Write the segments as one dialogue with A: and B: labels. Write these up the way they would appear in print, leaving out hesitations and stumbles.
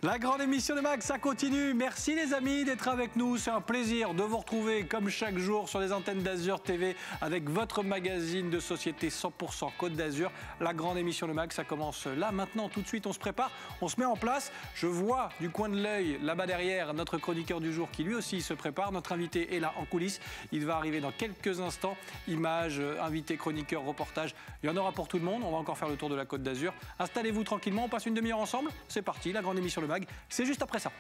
A: La grande émission de Mag, ça continue. Merci les amis d'être avec nous. C'est un plaisir de vous retrouver comme chaque jour sur les antennes d'Azur TV avec votre magazine de société 100% Côte d'Azur. La grande émission de Mag, ça commence là maintenant. Tout de suite, on se prépare, on se met en place. Je vois du coin de l'œil là-bas derrière notre chroniqueur du jour qui lui aussi se prépare. Notre invité est là en coulisses. Il va arriver dans quelques instants. Images, invité, chroniqueur, reportage. Il y en aura pour tout le monde. On va encore faire le tour de la Côte d'Azur. Installez-vous tranquillement. On passe une demi-heure ensemble. C'est parti, la grande émission de Mag. C'est juste après ça.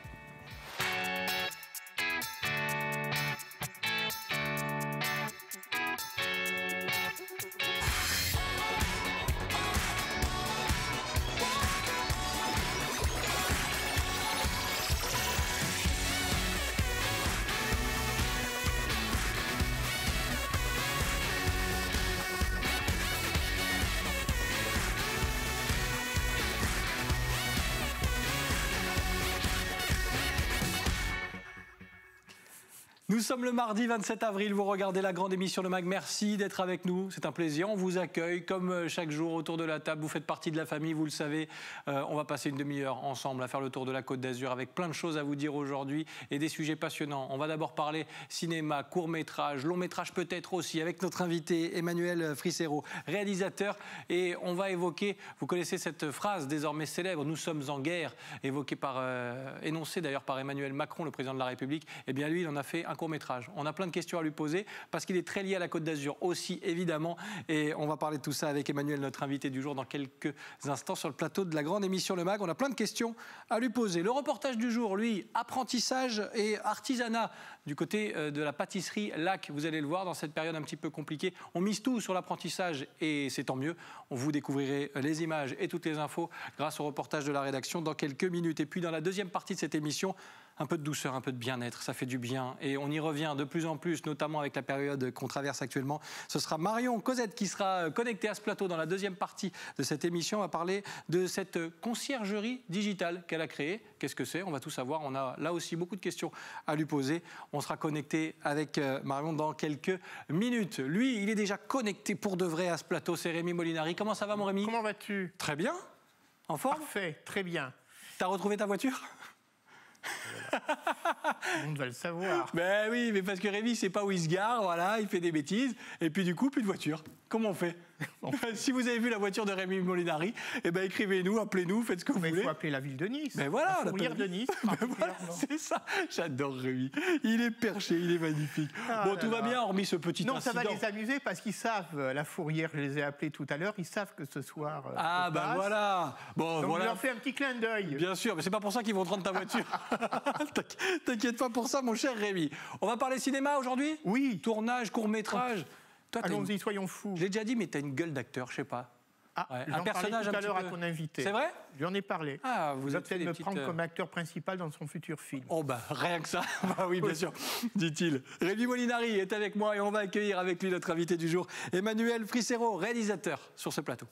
A: Nous sommes le mardi 27 avril, vous regardez la grande émission de Mag. Merci d'être avec nous, c'est un plaisir. On vous accueille comme chaque jour autour de la table. Vous faites partie de la famille, vous le savez. On va passer une demi-heure ensemble à faire le tour de la Côte d'Azur avec plein de choses à vous dire aujourd'hui et des sujets passionnants. On va d'abord parler cinéma, court-métrage, long-métrage peut-être aussi avec notre invité Emmanuel Frissero, réalisateur. Et on va évoquer, vous connaissez cette phrase désormais célèbre, nous sommes en guerre, énoncée d'ailleurs par Emmanuel Macron, le président de la République. Eh bien lui, il en a fait un court-métrage. On a plein de questions à lui poser parce qu'il est très lié à la Côte d'Azur aussi, évidemment. Et on va parler de tout ça avec Emmanuel, notre invité du jour, dans quelques instants sur le plateau de la grande émission Le Mag. On a plein de questions à lui poser. Le reportage du jour, lui, apprentissage et artisanat du côté de la pâtisserie Lac. Vous allez le voir dans cette période un petit peu compliquée. On mise tout sur l'apprentissage et c'est tant mieux. Vous découvrirez les images et toutes les infos grâce au reportage de la rédaction dans quelques minutes. Et puis dans la deuxième partie de cette émission, un peu de douceur, un peu de bien-être, ça fait du bien. Et on y revient de plus en plus, notamment avec la période qu'on traverse actuellement. Ce sera Marion Cosette qui sera connectée à ce plateau dans la deuxième partie de cette émission. On va parler de cette conciergerie digitale qu'elle a créée. Qu'est-ce que c'est? On va tout savoir. On a là aussi beaucoup de questions à lui poser. On sera connecté avec Marion dans quelques minutes. Lui, il est déjà connecté pour de vrai à ce plateau. C'est Rémi Molinari. Comment ça va, mon Rémi?
B: Comment vas-tu?
A: Très bien. En forme?
B: Parfait, très bien.
A: T'as retrouvé ta voiture?
B: Tout le monde va le savoir.
A: Ben oui, mais parce que Rémi, c'est pas où il se gare, voilà, il fait des bêtises, et puis du coup, plus de voiture. Comment on fait? Si vous avez vu la voiture de Rémi Molinari, eh ben écrivez-nous, appelez-nous, faites ce que vous voulez.
B: Il faut appeler la ville de Nice.
A: Ben voilà,
B: la fourrière de Nice.
A: Ben voilà, c'est ça. J'adore Rémi. Il est perché, il est magnifique. Bon, tout va bien, hormis ce petit incident.
B: Non, ça va les amuser parce qu'ils savent, la fourrière, je les ai appelés tout à l'heure, ils savent que ce soir.
A: Ah, ben voilà. Bon,
B: donc
A: voilà.
B: je leur fais un petit clin d'œil.
A: Bien sûr, mais c'est pas pour ça qu'ils vont te rendre ta voiture. T'inquiète pas pour ça, mon cher Rémi. On va parler cinéma aujourd'hui?
B: Oui.
A: Tournage, court-métrage.
B: Allons-y, soyons fous.
A: Je l'ai déjà dit, mais t'as une gueule d'acteur, je sais pas.
B: Ah,
A: ouais.
B: J'en parlais tout à l'heure à ton invité.
A: C'est vrai?
B: J'en ai parlé.
A: Ah, vous
B: êtes peut-être me prendre comme acteur principal dans son futur film.
A: Oh bah, rien que ça. Bah oui, bien sûr, dit-il. Rémi Molinari est avec moi et on va accueillir avec lui notre invité du jour, Emmanuel Frissero, réalisateur sur ce plateau.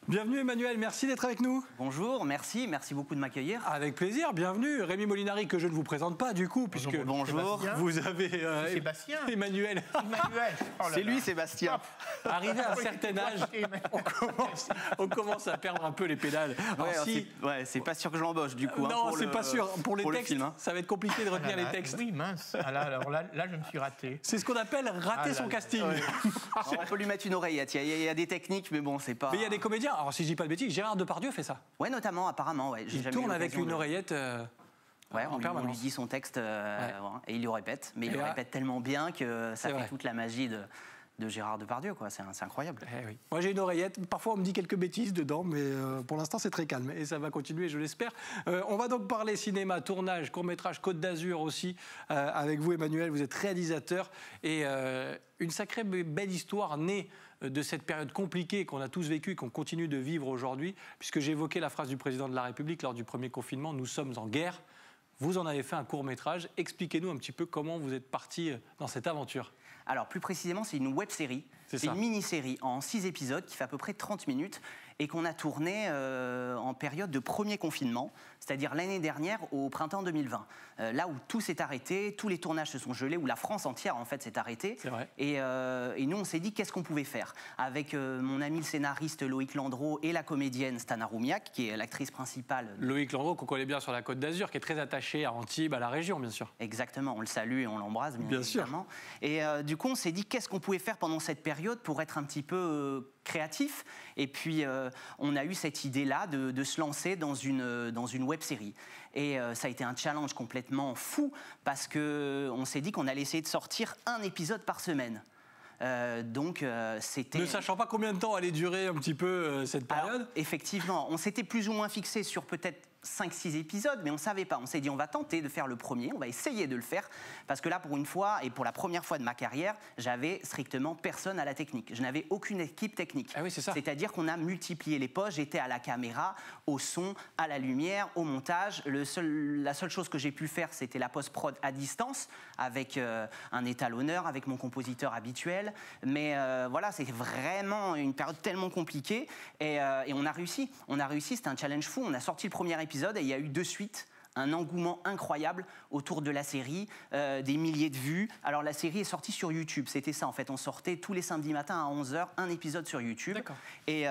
A: Bienvenue Emmanuel, merci d'être avec nous.
C: Bonjour, merci beaucoup de m'accueillir.
A: Avec plaisir, bienvenue. Rémi Molinari, que je ne vous présente pas du coup, puisque
C: bonjour.
A: Vous avez
B: Sébastien.
A: Emmanuel.
B: Oh
C: c'est lui, Sébastien.
A: Arrivé à un certain âge, on commence à perdre un peu les pédales.
C: C'est pas sûr que je l'embauche du coup.
A: Non, c'est pas sûr. Pour les textes,
C: film,
A: ça va être compliqué de retenir les textes.
B: Oui, mince. Alors là, je me suis raté.
A: C'est ce qu'on appelle rater son casting.
C: Ouais. On peut lui mettre une oreillette. Il y a des techniques, mais bon, c'est pas.
A: Mais il y a des comédiens. Alors si je dis pas de bêtises, Gérard Depardieu fait ça.
C: Ouais, notamment, apparemment. Ouais.
A: Il tourne avec une oreillette.
C: Ouais, on lui dit son texte et il le répète. Mais il le répète tellement bien que ça fait toute la magie de Gérard Depardieu, quoi. C'est incroyable.
A: Oui. Moi, j'ai une oreillette. Parfois, on me dit quelques bêtises dedans, mais pour l'instant, c'est très calme. Et ça va continuer, je l'espère. On va donc parler cinéma, tournage, court-métrage, Côte d'Azur aussi. Avec vous, Emmanuel, vous êtes réalisateur. Et une sacrée belle histoire née de cette période compliquée qu'on a tous vécue et qu'on continue de vivre aujourd'hui. Puisque j'évoquais la phrase du président de la République lors du premier confinement, « Nous sommes en guerre ». Vous en avez fait un court-métrage. Expliquez-nous un petit peu comment vous êtes parti dans cette aventure.
C: Alors, plus précisément, c'est une web-série C'est une mini-série en 6 épisodes qui fait à peu près 30 minutes et qu'on a tourné en période de premier confinement, c'est-à-dire l'année dernière au printemps 2020. Là où tout s'est arrêté, tous les tournages se sont gelés, où la France entière en fait s'est arrêtée.
A: C'est vrai.
C: Et nous on s'est dit qu'est-ce qu'on pouvait faire avec mon ami le scénariste Loïc Landreau et la comédienne Stana Roumiak, qui est l'actrice principale.
A: Loïc Landreau qu'on connaît bien sur la Côte d'Azur, qui est très attaché à Antibes, à la région bien sûr.
C: Exactement, on le salue et on l'embrasse bien évidemment. Sûr. Et du coup on s'est dit qu'est-ce qu'on pouvait faire pendant cette période pour être un petit peu créatif. Et puis on a eu cette idée-là de se lancer dans une web-série. Et ça a été un challenge complètement fou parce qu'on s'est dit qu'on allait essayer de sortir un épisode par semaine. C'était...
A: Ne sachant pas combien de temps allait durer un petit peu cette période.
C: Alors, effectivement, on s'était plus ou moins fixé sur peut-être 5-6 épisodes, mais on ne savait pas. On s'est dit, on va tenter de faire le premier, on va essayer de le faire, parce que là, pour une fois, et pour la première fois de ma carrière, j'avais strictement personne à la technique. Je n'avais aucune équipe technique.
A: Ah oui, c'est ça.
C: C'est-à-dire qu'on a multiplié les postes, j'étais à la caméra, au son, à la lumière, au montage. La seule chose que j'ai pu faire, c'était la post-prod à distance, avec un étalonneur, avec mon compositeur habituel. Mais voilà, c'est vraiment une période tellement compliquée, et on a réussi. On a réussi, c'était un challenge fou. On a sorti le premier épisode, et il y a eu de suite un engouement incroyable autour de la série, des milliers de vues. Alors la série est sortie sur YouTube, c'était ça en fait, on sortait tous les samedis matins à 11h un épisode sur YouTube. Et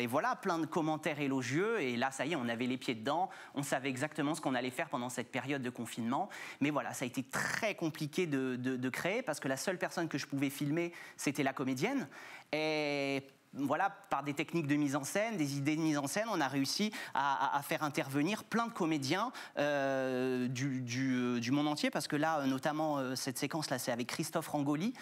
C: voilà, plein de commentaires élogieux, et là ça y est, on avait les pieds dedans, on savait exactement ce qu'on allait faire pendant cette période de confinement. Mais voilà, ça a été très compliqué de créer, parce que la seule personne que je pouvais filmer, c'était la comédienne. Et voilà, par des techniques de mise en scène, des idées de mise en scène, on a réussi à faire intervenir plein de comédiens du monde entier, parce que là, notamment, cette séquence-là, c'est avec Christophe Rangoli,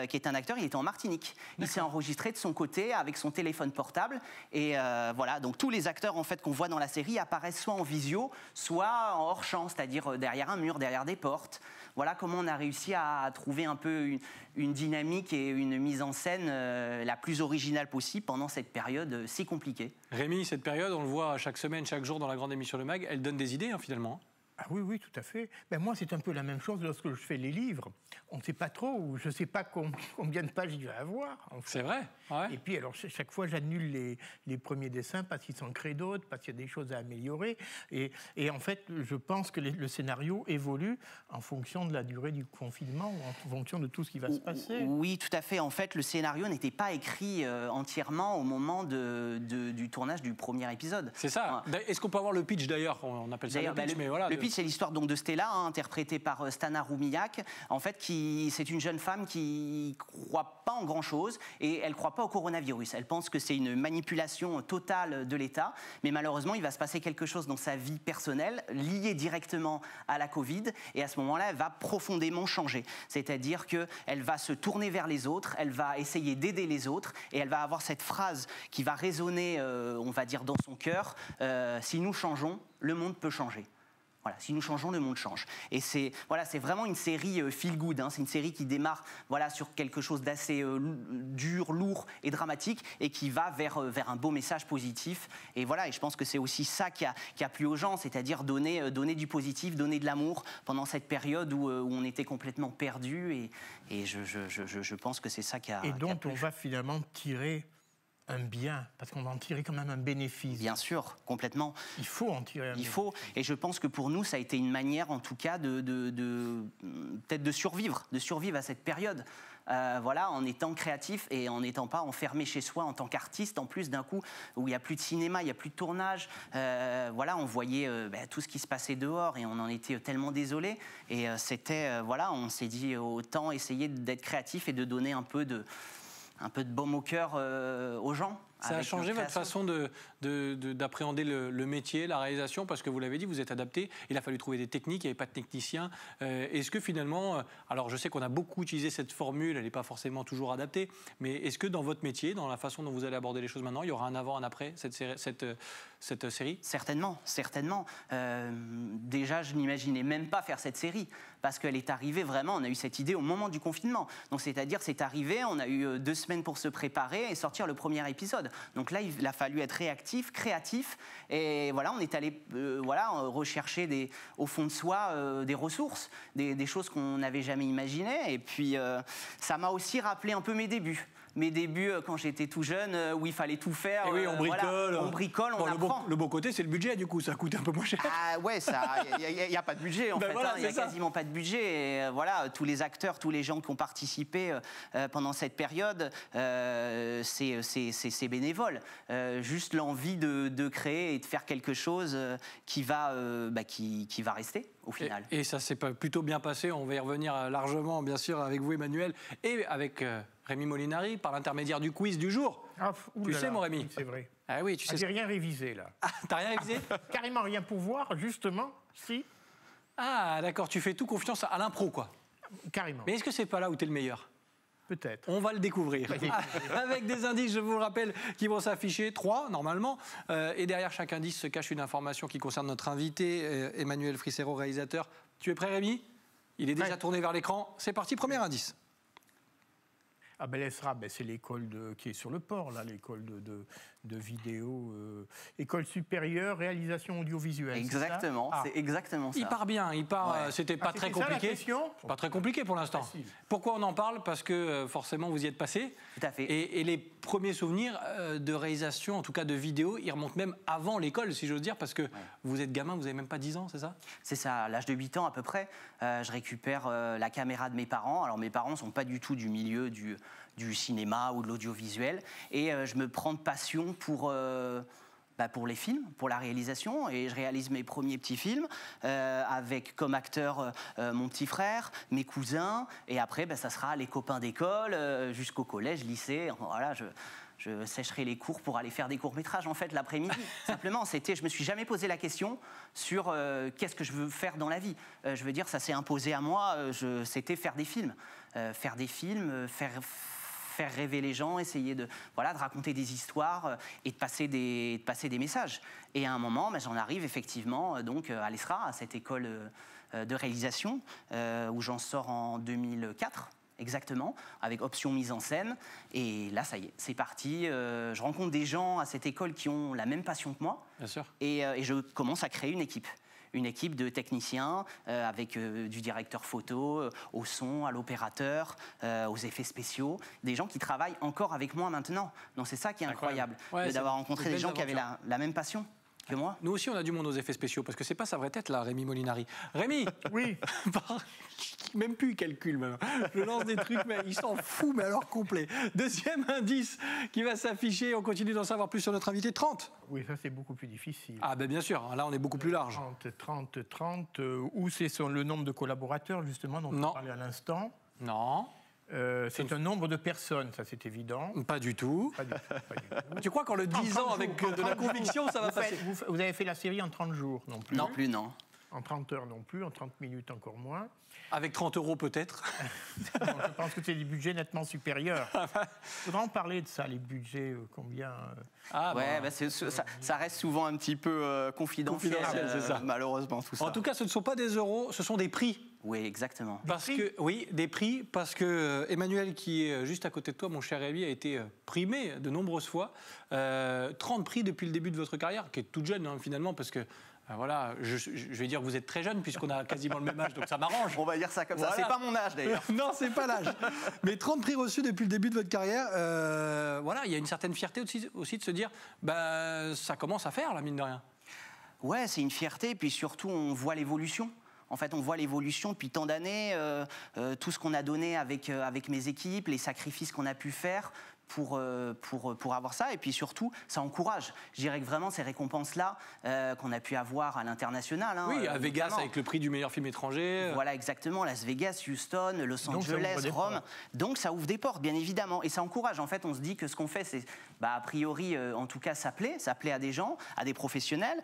C: qui est un acteur, il était en Martinique. Il s'est enregistré de son côté avec son téléphone portable, et voilà, donc tous les acteurs en fait, qu'on voit dans la série apparaissent soit en visio, soit en hors-champ, c'est-à-dire derrière un mur, derrière des portes. Voilà comment on a réussi à trouver un peu une dynamique et une mise en scène la plus originale possible pendant cette période si compliquée.
A: Rémi, cette période, on le voit chaque semaine, chaque jour dans la grande émission Le Mag, elle donne des idées finalement.
B: Ah oui, oui, tout à fait. Ben moi, c'est un peu la même chose lorsque je fais les livres. On ne sait pas trop, ou je ne sais pas combien de pages il va y avoir. En fait.
A: C'est vrai, ouais.
B: Et puis, alors, chaque fois, j'annule les premiers dessins parce qu'ils s'en créent d'autres, parce qu'il y a des choses à améliorer. Et en fait, je pense que le scénario évolue en fonction de la durée du confinement, ou en fonction de tout ce qui va se passer.
C: Oui, tout à fait. En fait, le scénario n'était pas écrit entièrement au moment du tournage du premier épisode.
A: C'est ça. Est-ce qu'on peut avoir le pitch d'ailleurs? On appelle ça le pitch, mais voilà.
C: Le pitch, c'est l'histoire donc de Stella, interprétée par Stana Roumiak. En fait, c'est une jeune femme qui croit pas en grand-chose, et elle croit pas au coronavirus. Elle pense que c'est une manipulation totale de l'État, mais malheureusement, il va se passer quelque chose dans sa vie personnelle lié directement à la Covid, et à ce moment-là, elle va profondément changer. C'est-à-dire qu'elle va se tourner vers les autres, elle va essayer d'aider les autres, et elle va avoir cette phrase qui va résonner, on va dire, dans son cœur, si nous changeons, le monde peut changer. Voilà, si nous changeons, le monde change. Et c'est vraiment une série feel good. C'est une série qui démarre sur quelque chose d'assez dur, lourd et dramatique, et qui va vers un beau message positif. Et voilà, et je pense que c'est aussi ça qui a plu aux gens, c'est-à-dire donner du positif, donner de l'amour pendant cette période où on était complètement perdus. Et je pense que c'est ça qui a plu.
B: Et dont on va finalement tirer un bien, parce qu'on va en tirer quand même un bénéfice.
C: Bien sûr, complètement.
B: Il faut en tirer un bénéfice.
C: Il faut, et je pense que pour nous, ça a été une manière, en tout cas, peut-être de survivre à cette période. En étant créatif et en n'étant pas enfermé chez soi en tant qu'artiste, en plus d'un coup où il n'y a plus de cinéma, il n'y a plus de tournage, on voyait tout ce qui se passait dehors, et on en était tellement désolés, et on s'est dit autant essayer d'être créatif et de donner un peu de baume au cœur aux gens.
A: Ça a changé votre façon d'appréhender le métier, la réalisation, parce que vous l'avez dit, vous êtes adapté, il a fallu trouver des techniques, il n'y avait pas de technicien. Est-ce que finalement, alors je sais qu'on a beaucoup utilisé cette formule, elle n'est pas forcément toujours adaptée, mais est-ce que dans votre métier, dans la façon dont vous allez aborder les choses maintenant, il y aura un avant, un après cette série?
C: Certainement. Déjà, je n'imaginais même pas faire cette série, parce qu'elle est arrivée vraiment, on a eu cette idée au moment du confinement. Donc c'est-à-dire, c'est arrivé, on a eu 2 semaines pour se préparer et sortir le premier épisode. Donc là, il a fallu être réactif, créatif, et on est allé rechercher au fond de soi des ressources, des choses qu'on n'avait jamais imaginées. Et puis, ça m'a aussi rappelé un peu mes débuts. mes débuts quand j'étais tout jeune, où il fallait tout faire.
A: Et oui, on bricole.
C: Voilà, on bricole, on apprend.
A: Le beau côté, c'est le budget, du coup, ça coûte un peu moins cher.
C: Ah ouais, il n'y a pas de budget en fait. Il n'y a quasiment pas de budget. Et, voilà, tous les acteurs, tous les gens qui ont participé pendant cette période, c'est bénévole. Juste l'envie de créer et de faire quelque chose qui va rester au final.
A: Et ça s'est plutôt bien passé. On va y revenir largement, bien sûr, avec vous, Emmanuel, et avec Rémi Molinari, par l'intermédiaire du quiz du jour. Tu sais, mon Rémi.
B: C'est vrai.
A: Ah oui, tu sais.
B: J'ai rien révisé, là.
A: Ah, t'as rien révisé?
B: Carrément rien pour voir, justement, si.
A: Ah, d'accord, tu fais tout confiance à l'impro, quoi.
B: Carrément.
A: Mais est-ce que c'est pas là où t'es le meilleur?
B: Peut-être.
A: On va le découvrir. Avec des indices, je vous le rappelle, qui vont s'afficher, 3 normalement. Et derrière chaque indice se cache une information qui concerne notre invité, Emmanuel Fricero, réalisateur. Tu es prêt, Rémi? Il est déjà tourné vers l'écran. C'est parti, premier indice.
B: Ah ben l'ESRA, c'est l'école qui est sur le port, là, l'école de vidéo, école supérieure, réalisation audiovisuelle.
C: Exactement, c'est exactement ça.
A: Il part bien, c'était pas très compliqué. Pas très compliqué pour l'instant. Pourquoi on en parle? Parce que forcément vous y êtes passé.
C: Tout à fait.
A: Et les premiers souvenirs de réalisation, en tout cas de vidéo, ils remontent même avant l'école, si j'ose dire, parce que vous êtes gamin, vous n'avez même pas 10 ans, c'est ça? C'est
C: ça, à l'âge de 8 ans à peu près, je récupère la caméra de mes parents. Alors mes parents ne sont pas du tout du milieu du cinéma ou de l'audiovisuel. Et je me prends de passion pour les films, pour la réalisation. Et je réalise mes premiers petits films avec comme acteur mon petit frère, mes cousins. Et après, ça sera les copains d'école jusqu'au collège, lycée. Voilà, je sécherai les cours pour aller faire des courts-métrages, en fait, l'après-midi. Simplement, je me suis jamais posé la question sur qu'est-ce que je veux faire dans la vie. Je veux dire, ça s'est imposé à moi, c'était faire des films. Faire rêver les gens, essayer de raconter des histoires et de passer des messages. Et à un moment, j'en arrive effectivement donc, à l'ESRA, à cette école de réalisation, où j'en sors en 2004. Exactement, avec option mise en scène. Et là, ça y est, c'est parti. Je rencontre des gens à cette école qui ont la même passion que moi.
A: Bien sûr.
C: Et je commence à créer une équipe de techniciens avec du directeur photo, au son, à l'opérateur, aux effets spéciaux. Des gens qui travaillent encore avec moi maintenant. Donc c'est ça qui est incroyable, d'avoir rencontré des gens qui avaient la même passion que moi.
A: Nous aussi, on a du monde aux effets spéciaux, parce que c'est pas sa vraie tête, là, Rémi Molinari. Rémi.
B: Oui.
A: Même plus il calcule, même. Je lance des trucs, mais il s'en fout, mais alors complet. Deuxième indice qui va s'afficher. On continue d'en savoir plus sur notre invité. 30.
B: Oui, ça, c'est beaucoup plus difficile.
A: Ah, bien sûr. Là, on est beaucoup plus large.
B: 30. Où c'est le nombre de collaborateurs, justement, dont on parlait à l'instant?
A: Non.
B: C'est un nombre de personnes, ça c'est évident.
A: Pas du tout. Tu crois qu'en le disant avec de la conviction, ça va passer?
B: Vous avez fait la série en 30 jours, non plus?
C: Non plus, non.
B: En 30 heures non plus, en 30 minutes encore moins.
A: Avec 30 € peut-être.
B: Je pense que c'est des budgets nettement supérieurs. Il faudra en parler de ça, les budgets, combien...
C: ça reste souvent un petit peu confidentiel,
A: c'est ça.
C: Malheureusement, tout ça.
A: En tout cas, ce ne sont pas des euros, ce sont des prix.
C: Oui, exactement.
A: Des prix, parce que Emmanuel, qui est juste à côté de toi, mon cher Rémi, a été primé de nombreuses fois. 30 prix depuis le début de votre carrière, qui est toute jeune finalement, parce que voilà, je vais dire que vous êtes très jeune puisqu'on a quasiment le même âge, donc ça m'arrange.
C: On va dire ça comme ça. C'est pas mon âge d'ailleurs.
A: Non, c'est pas l'âge. Mais 30 prix reçus depuis le début de votre carrière, il y a une certaine fierté aussi de se dire, ça commence à faire, la mine de rien.
C: Ouais, c'est une fierté, puis surtout on voit l'évolution. En fait, on voit l'évolution depuis tant d'années, tout ce qu'on a donné avec mes équipes, les sacrifices qu'on a pu faire pour avoir ça. Et puis surtout, ça encourage. Je dirais que vraiment, ces récompenses-là qu'on a pu avoir à l'international.
A: Oui, à Vegas, avec le prix du meilleur film étranger.
C: Voilà, exactement. Las Vegas, Houston, Los Angeles, Rome. Donc, ça ouvre des portes, bien évidemment. Et ça encourage. En fait, on se dit que ce qu'on fait, c'est, a priori, en tout cas, ça plaît à des gens, à des professionnels,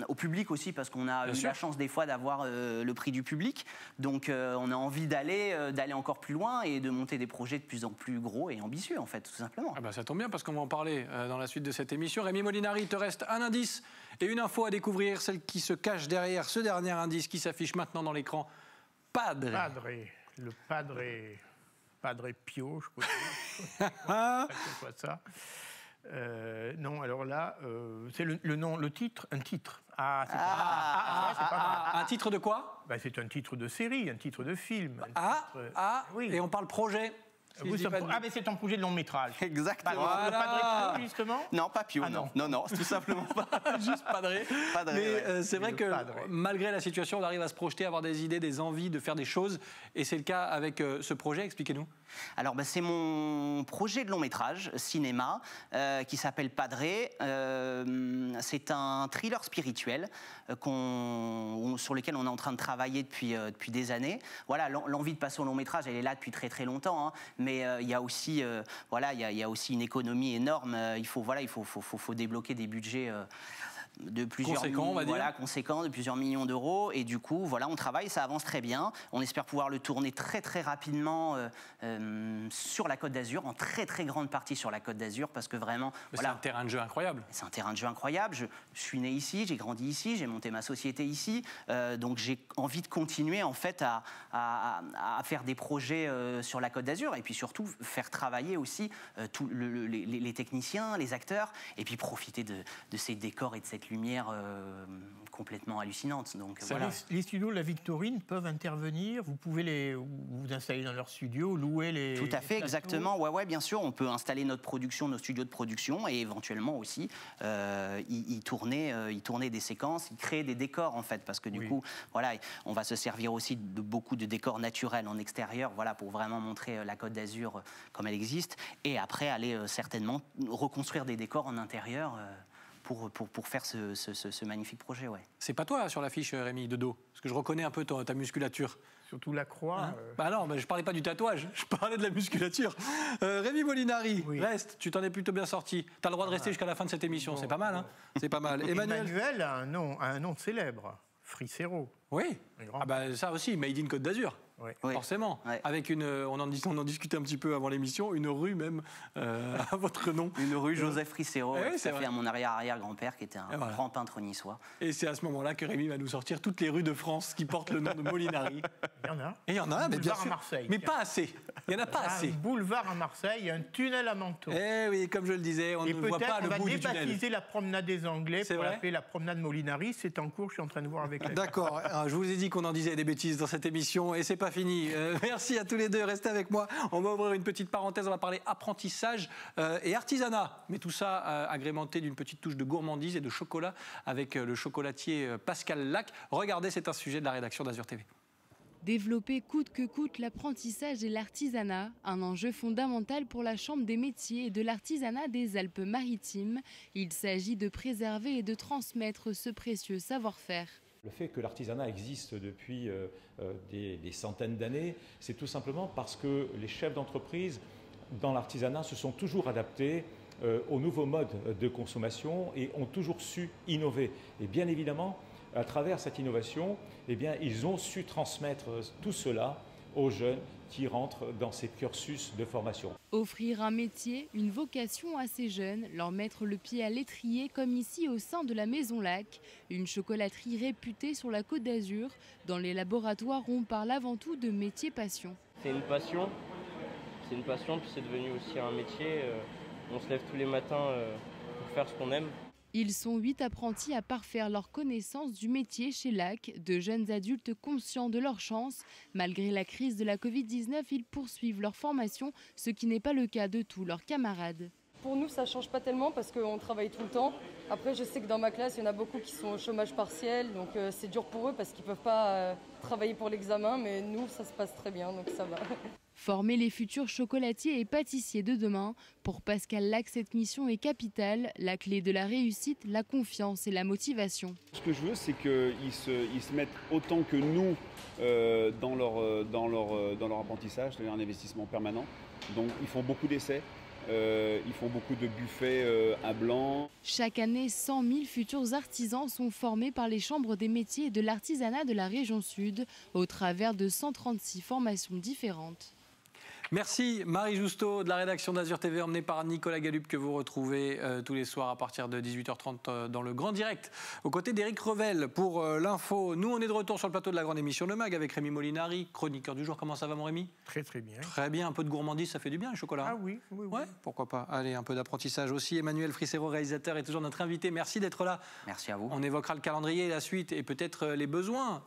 C: au public aussi, parce qu'on a eu la chance des fois d'avoir le prix du public. Donc, on a envie d'aller encore plus loin et de monter des projets de plus en plus gros et ambitieux, en fait, tout simplement.
A: Ça tombe bien, parce qu'on va en parler dans la suite de cette émission. Rémi Molinari, il te reste un indice et une info à découvrir, celle qui se cache derrière ce dernier indice qui s'affiche maintenant dans l'écran. Padre.
B: Le Padre Pio, je crois. C'est quoi ça? Non, alors là, c'est le nom, le titre, un titre.
A: Un titre de quoi?
B: C'est un titre de série, un titre de film.
A: Oui. Et on parle projet.
B: mais c'est ton projet de long métrage.
C: Exactement.
B: Pas de justement.
C: Non, pas Pio, non, c'est tout simplement pas.
A: Juste Padré. Mais
C: ouais.
A: c'est vrai que malgré la situation, on arrive à se projeter, à avoir des idées, des envies de faire des choses. Et c'est le cas avec ce projet. Expliquez-nous.
C: Alors, c'est mon projet de long métrage cinéma qui s'appelle Padré. C'est un thriller spirituel sur lequel on est en train de travailler depuis des années. Voilà, l'envie de passer au long métrage, elle est là depuis très très longtemps. Hein, mais il y a aussi, il y a aussi une économie énorme. Il faut débloquer des budgets. De plusieurs conséquents, de plusieurs millions d'euros, et du coup on travaille, ça avance très bien, on espère pouvoir le tourner très très rapidement sur la Côte d'Azur, en très très grande partie sur la Côte d'Azur, parce que vraiment
A: c'est un terrain de jeu incroyable.
C: C'est un terrain de jeu incroyable, je suis né ici, j'ai grandi ici, j'ai monté ma société ici, donc j'ai envie de continuer en fait à faire des projets sur la Côte d'Azur, et puis surtout faire travailler aussi tous les techniciens, les acteurs, et puis profiter de ces décors et de cette lumière complètement hallucinante. Donc, voilà.
B: Les studios de la Victorine peuvent intervenir, vous pouvez vous installer dans leur studio, louer les...
C: Tout à fait, exactement. Ouais, bien sûr, on peut installer nos studios de production, et éventuellement aussi y tourner des séquences, y créer des décors en fait, parce que du coup, on va se servir aussi de beaucoup de décors naturels en extérieur, pour vraiment montrer la Côte d'Azur comme elle existe, et après aller certainement reconstruire des décors en intérieur. Pour faire ce magnifique projet, ouais.
A: C'est pas toi sur l'affiche, Rémi, de dos, parce que je reconnais un peu ta musculature.
B: Surtout la croix.
A: Non, je parlais pas du tatouage, je parlais de la musculature. Rémi Molinari, reste, tu t'en es plutôt bien sorti. Tu as le droit de rester jusqu'à la fin de cette émission, c'est pas mal, hein. C'est pas mal.
B: Emmanuel a un nom célèbre, Fricero.
A: Oui, ça aussi, Made in Côte d'Azur.
B: Oui.
A: Forcément, avec on en discutait un petit peu avant l'émission, une rue même à votre nom.
C: Une rue Joseph Fricero, ça fait à mon arrière-grand-père qui était un grand peintre niçois.
A: Et c'est à ce moment-là que Rémi va nous sortir toutes les rues de France qui portent le nom de Molinari.
B: Il y en a.
A: Et il y en a, mais bien sûr.
B: À Marseille.
A: Mais pas assez. Il n'y en a pas assez.
B: Un boulevard à Marseille, un tunnel à Manteau.
A: Eh oui, comme je le disais, on ne voit pas le bout du tunnel.
B: Et peut-être on va débaptiser la promenade des Anglais pour l'appeler la promenade Molinari. C'est en cours, je suis en train de voir avec la...
A: D'accord, je vous ai dit qu'on en disait des bêtises dans cette émission et c'est pas fini. Merci à tous les deux, restez avec moi. On va ouvrir une petite parenthèse, on va parler apprentissage et artisanat. Mais tout ça agrémenté d'une petite touche de gourmandise et de chocolat avec le chocolatier Pascal Lac. Regardez, c'est un sujet de la rédaction d'Azur TV.
D: Développer coûte que coûte l'apprentissage et l'artisanat, un enjeu fondamental pour la Chambre des métiers et de l'artisanat des Alpes-Maritimes. Il s'agit de préserver et de transmettre ce précieux savoir-faire.
E: Le fait que l'artisanat existe depuis des centaines d'années, c'est tout simplement parce que les chefs d'entreprise dans l'artisanat se sont toujours adaptés aux nouveaux modes de consommation et ont toujours su innover. Et bien évidemment, à travers cette innovation, ils ont su transmettre tout cela aux jeunes qui rentrent dans ces cursus de formation.
D: Offrir un métier, une vocation à ces jeunes, leur mettre le pied à l'étrier comme ici au sein de la Maison Lac, une chocolaterie réputée sur la Côte d'Azur. Dans les laboratoires, on parle avant tout de métier passion.
F: C'est une passion, puis c'est devenu aussi un métier. On se lève tous les matins pour faire ce qu'on aime.
D: Ils sont 8 apprentis à parfaire leur connaissance du métier chez Lac, de jeunes adultes conscients de leur chance. Malgré la crise de la Covid-19, ils poursuivent leur formation, ce qui n'est pas le cas de tous leurs camarades.
G: Pour nous, ça ne change pas tellement parce qu'on travaille tout le temps. Après, je sais que dans ma classe, il y en a beaucoup qui sont au chômage partiel, donc c'est dur pour eux parce qu'ils ne peuvent pas travailler pour l'examen, mais nous, ça se passe très bien, donc ça va.
D: Former les futurs chocolatiers et pâtissiers de demain. Pour Pascal Lac, cette mission est capitale. La clé de la réussite, la confiance et la motivation.
H: Ce que je veux, c'est qu'ils se mettent autant que nous dans leur apprentissage, c'est-à-dire un investissement permanent. Donc ils font beaucoup d'essais. Ils font beaucoup de buffets à blanc.
D: Chaque année, 100 000 futurs artisans sont formés par les chambres des métiers et de l'artisanat de la région Sud au travers de 136 formations différentes.
A: Merci Marie Justeau de la rédaction d'Azur TV, emmenée par Nicolas Galup, que vous retrouvez tous les soirs à partir de 18h30 dans le Grand Direct, aux côtés d'Éric Revel pour l'info. Nous, on est de retour sur le plateau de la grande émission Le Mag avec Rémi Molinari, chroniqueur du jour. Comment ça va, mon Rémi ?
B: Très très bien.
A: Très bien, un peu de gourmandise, ça fait du bien, le chocolat.
B: Ah oui.
A: Ouais, pourquoi pas. Allez, un peu d'apprentissage aussi. Emmanuel Fricero, réalisateur, est toujours notre invité. Merci d'être là.
C: Merci à vous.
A: On évoquera le calendrier, la suite et peut-être les besoins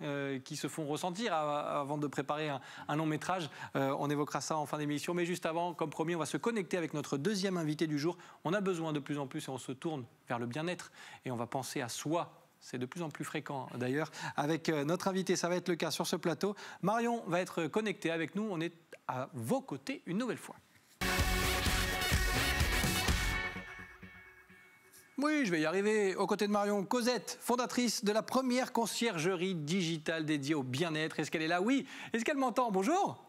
A: qui se font ressentir avant de préparer un long métrage. On évoquera ça en fin fin d'émission. Mais juste avant, comme promis, on va se connecter avec notre deuxième invité du jour. On a besoin de plus en plus et on se tourne vers le bien-être et on va penser à soi. C'est de plus en plus fréquent d'ailleurs. Avec notre invité, ça va être le cas sur ce plateau. Marion va être connectée avec nous. On est à vos côtés une nouvelle fois. Oui, je vais y arriver. Aux côtés de Marion, Cosette, fondatrice de la première conciergerie digitale dédiée au bien-être. Est-ce qu'elle est là? Oui. Est-ce qu'elle m'entend? Bonjour.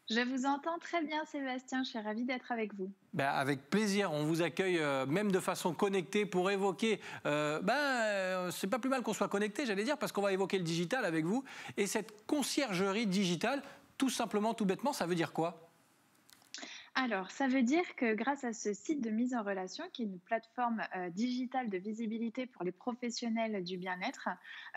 I: Je vous entends très bien, Sébastien. Je suis ravie d'être avec vous.
A: Avec plaisir. On vous accueille même de façon connectée pour évoquer... c'est pas plus mal qu'on soit connecté, j'allais dire, parce qu'on va évoquer le digital avec vous. Et cette conciergerie digitale, tout simplement, tout bêtement, ça veut dire quoi?
I: Alors, ça veut dire que grâce à ce site de mise en relation, qui est une plateforme digitale de visibilité pour les professionnels du bien-être,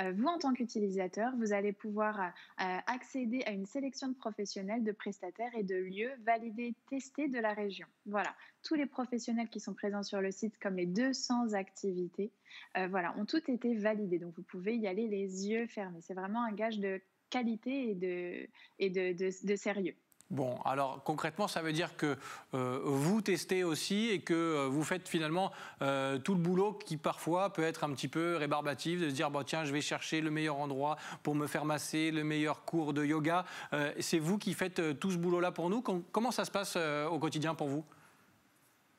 I: vous, en tant qu'utilisateur, vous allez pouvoir accéder à une sélection de professionnels, de prestataires et de lieux validés, testés de la région. Voilà, tous les professionnels qui sont présents sur le site, comme les 200 activités, ont tout été validés. Donc, vous pouvez y aller les yeux fermés. C'est vraiment un gage de qualité et de sérieux.
A: Bon, alors concrètement, ça veut dire que vous testez aussi et que vous faites finalement tout le boulot qui parfois peut être un petit peu rébarbatif, de se dire tiens, je vais chercher le meilleur endroit pour me faire masser, le meilleur cours de yoga. C'est vous qui faites tout ce boulot-là pour nous. Comment ça se passe au quotidien pour vous ?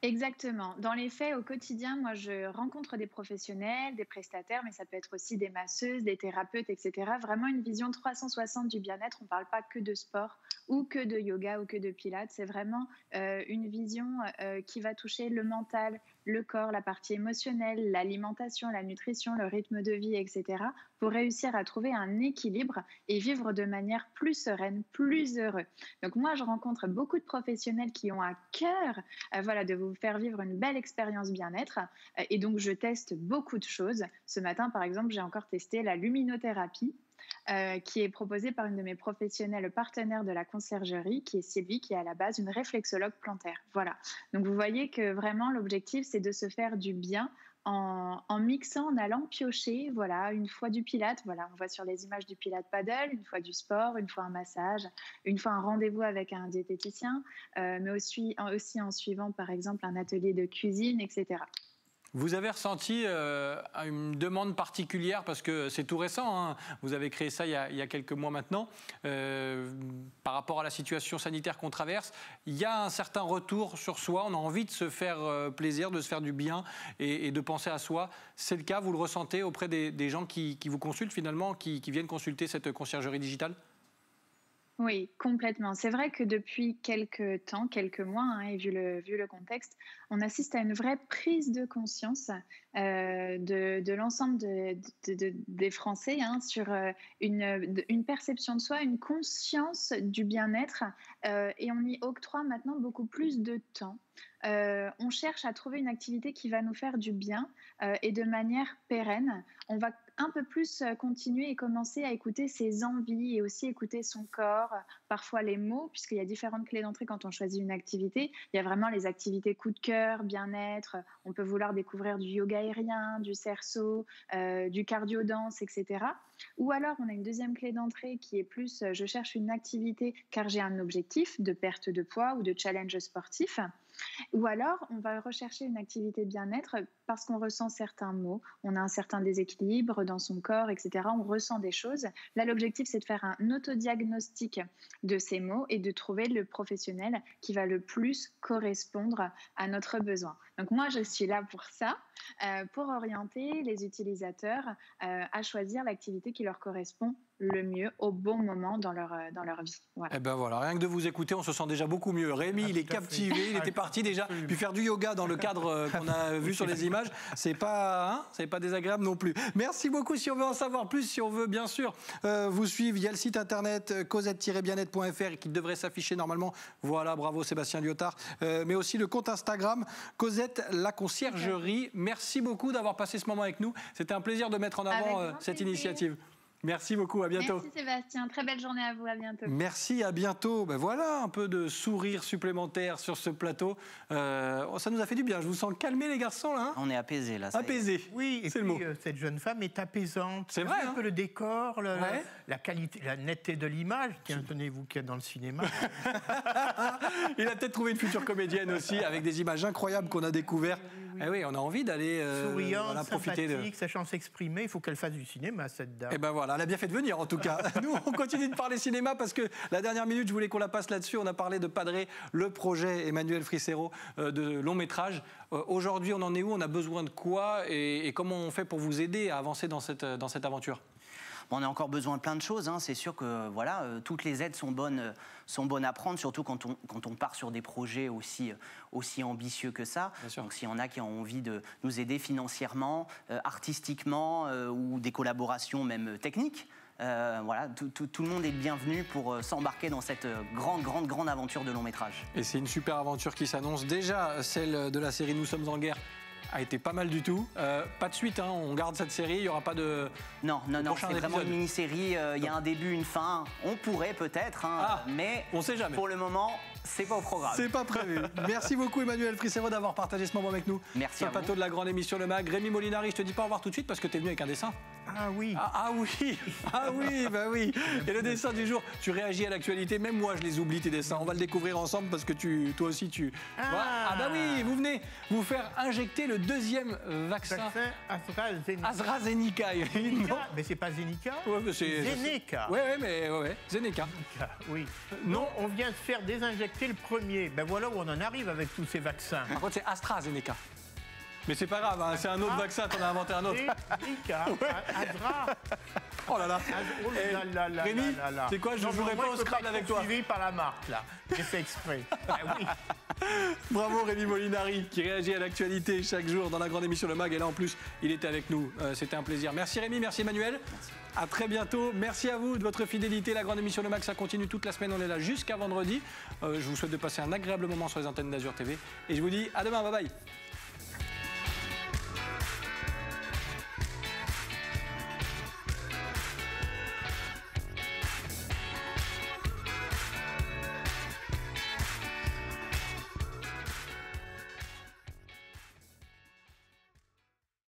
I: Exactement. Dans les faits, au quotidien, moi, je rencontre des professionnels, des prestataires, mais ça peut être aussi des masseuses, des thérapeutes, etc. Vraiment une vision 360 du bien-être. On ne parle pas que de sport ou que de yoga ou que de pilates. C'est vraiment une vision qui va toucher le mental, le corps, la partie émotionnelle, l'alimentation, la nutrition, le rythme de vie, etc. pour réussir à trouver un équilibre et vivre de manière plus sereine, plus heureux. Donc moi, je rencontre beaucoup de professionnels qui ont à cœur de vous faire vivre une belle expérience bien-être. Et donc, je teste beaucoup de choses. Ce matin, par exemple, j'ai encore testé la luminothérapie, qui est proposée par une de mes professionnelles partenaires de la conciergerie, qui est Sylvie, qui est à la base une réflexologue plantaire. Voilà. Donc, vous voyez que vraiment, l'objectif, c'est de se faire du bien en mixant, en allant piocher, une fois du pilate, on voit sur les images du pilate paddle, une fois du sport, une fois un massage, une fois un rendez-vous avec un diététicien, mais aussi en suivant par exemple un atelier de cuisine, etc.
A: Vous avez ressenti une demande particulière, parce que c'est tout récent, hein. Vous avez créé ça il y a quelques mois maintenant, par rapport à la situation sanitaire qu'on traverse. Il y a un certain retour sur soi, on a envie de se faire plaisir, de se faire du bien et de penser à soi. C'est le cas, vous le ressentez auprès des gens qui vous consultent finalement, qui viennent consulter cette conciergerie digitale ?
I: Oui, complètement. C'est vrai que depuis quelques temps, quelques mois, et vu le contexte, on assiste à une vraie prise de conscience de l'ensemble des Français sur une perception de soi, une conscience du bien-être, et on y octroie maintenant beaucoup plus de temps. On cherche à trouver une activité qui va nous faire du bien et de manière pérenne. On va un peu plus continuer et commencer à écouter ses envies et aussi écouter son corps, parfois les mots, puisqu'il y a différentes clés d'entrée quand on choisit une activité. Il y a vraiment les activités coup de cœur, bien-être. On peut vouloir découvrir du yoga aérien, du cerceau, du cardio-danse, etc. Ou alors, on a une deuxième clé d'entrée qui est plus je cherche une activité car j'ai un objectif de perte de poids ou de challenge sportif. Ou alors, on va rechercher une activité bien-être parce qu'on ressent certains maux, on a un certain déséquilibre dans son corps, etc. On ressent des choses. Là, l'objectif, c'est de faire un autodiagnostic de ces maux et de trouver le professionnel qui va le plus correspondre à notre besoin. Donc moi, je suis là pour ça, pour orienter les utilisateurs à choisir l'activité qui leur correspond le mieux au bon moment dans leur vie. Voilà.
A: Et ben voilà, rien que de vous écouter, on se sent déjà beaucoup mieux. Rémi, il est captivé, il était parti déjà, puis faire du yoga dans le cadre qu'on a vu sur les images, c'est pas désagréable non plus. Merci beaucoup. Si on veut en savoir plus, si on veut bien sûr vous suivre, il y a le site internet cosette-bienêtre.fr qui devrait s'afficher normalement. Voilà, bravo Sébastien Lyotard. Mais aussi le compte Instagram Cosette la conciergerie. Merci beaucoup d'avoir passé ce moment avec nous. C'était un plaisir de mettre en avant cette initiative. Merci beaucoup, à bientôt.
I: Merci Sébastien, très belle journée à vous, à bientôt.
A: Merci, à bientôt. Ben voilà, un peu de sourire supplémentaire sur ce plateau. Ça nous a fait du bien. Je vous sens calmés, les garçons, là.
C: On est apaisés, là.
A: Apaisés.
B: Oui, et
A: c'est
B: puis,
A: le mot.
B: Cette jeune femme est apaisante.
A: C'est vrai,
B: un peu le décor,
A: Ouais.
B: la qualité, la netteté de l'image. Tiens, tenez-vous qui êtes dans le cinéma.
A: Il a peut-être trouvé une future comédienne aussi, avec des images incroyables qu'on a découvertes. Eh oui, on a envie d'aller
B: Souriante,
A: profiter
B: sympathique, sachant s'exprimer. Il faut qu'elle fasse du cinéma, cette dame.
A: Eh ben voilà, elle a bien fait de venir en tout cas. Nous, on continue de parler cinéma parce que la dernière minute, je voulais qu'on la passe là-dessus. On a parlé de Padré, le projet Emmanuel Fricero de long métrage. Aujourd'hui, on en est où? On a besoin de quoi? Et comment on fait pour vous aider à avancer dans cette aventure?
C: On a encore besoin de plein de choses. C'est sûr que voilà, toutes les aides sont bonnes à prendre, surtout quand on part sur des projets aussi ambitieux que ça. Donc s'il y en a qui ont envie de nous aider financièrement, artistiquement ou des collaborations même techniques, voilà, tout le monde est bienvenu pour s'embarquer dans cette grande aventure de long métrage.
A: Et c'est une super aventure qui s'annonce. Déjà, celle de la série Nous sommes en guerre a été pas mal du tout. Pas de suite, on garde cette série, il n'y aura pas de...
C: Non, c'est vraiment une mini-série, il y a un début, une fin, on pourrait peut-être, mais
A: on sait jamais.
C: Pour le moment, c'est pas au programme.
A: C'est pas prévu. Merci beaucoup Emmanuel Fricero d'avoir partagé ce moment avec nous.
C: Merci
A: sur le plateau de la grande émission Le Mag. Rémi Molinari, je te dis pas au revoir tout de suite parce que tu es venu avec un dessin.
B: Ah oui.
A: Ah oui, bah oui. Et le dessin du jour, tu réagis à l'actualité, même moi je les oublie tes dessins. On va le découvrir ensemble parce que toi aussi tu... Ah bah oui, vous venez vous faire injecter le deuxième vaccin. AstraZeneca.
B: Mais c'est pas Zenica.
A: Ouais, c'est
B: Zeneca.
A: Ouais, Zeneca.
B: Oui. Non, on vient de faire désinjecter le premier. Ben voilà où on en arrive avec tous ces vaccins.
A: Par contre, c'est AstraZeneca. Mais c'est pas grave, c'est un autre vaccin, t'en as inventé un autre.
B: Zeneca, Astra.
A: Oh là là. Rémi, c'est quoi, je ne jouerai pas au Scrabble avec toi.
B: Suivi par la marque, là. J'ai fait exprès. Oui.
A: Bravo Rémi Molinari, qui réagit à l'actualité chaque jour dans la grande émission Le Mag. Et là, en plus, il était avec nous. C'était un plaisir. Merci Rémi, merci Emmanuel. Merci. À très bientôt. Merci à vous de votre fidélité. La grande émission Le Mag, ça continue toute la semaine. On est là jusqu'à vendredi. Je vous souhaite de passer un agréable moment sur les antennes d'Azur TV. Et je vous dis à demain. Bye bye.